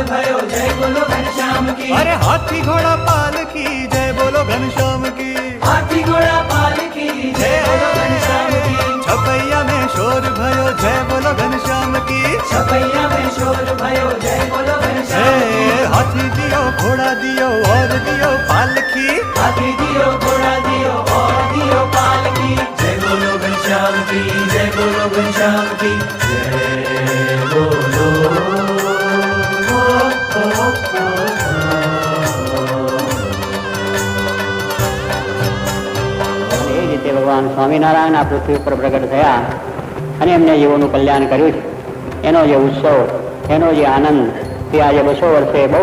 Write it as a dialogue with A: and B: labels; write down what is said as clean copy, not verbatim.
A: भयो जय बोलो घनश्याम की।
B: अरे हाथी घोड़ा पालकी जय बोलो घनश्याम की।
A: हाथी घोड़ा पालकी जय बोलो घनश्याम की।
B: छपैया में शोर भयो जय बोलो घनश्याम की।
A: छपैया में शोर भयो जय बोलो घनश्याम की।
B: हाथी दियो घोड़ा दियो और दियो पालकी।
A: हाथी दियो घोड़ा दियो और दियो पालकी। जय बोलो घनश्याम की जय बोलो घनश्याम की जय बोलो।
C: એ રીતે ભગવાન સ્વામિનારાયણ આ પૃથ્વી ઉપર પ્રગટ થયા અને એમને જીવોનું કલ્યાણ કર્યું છે. એનો જે ઉત્સવ, એનો જે આનંદ તે આજે 200 વર્ષે બહુ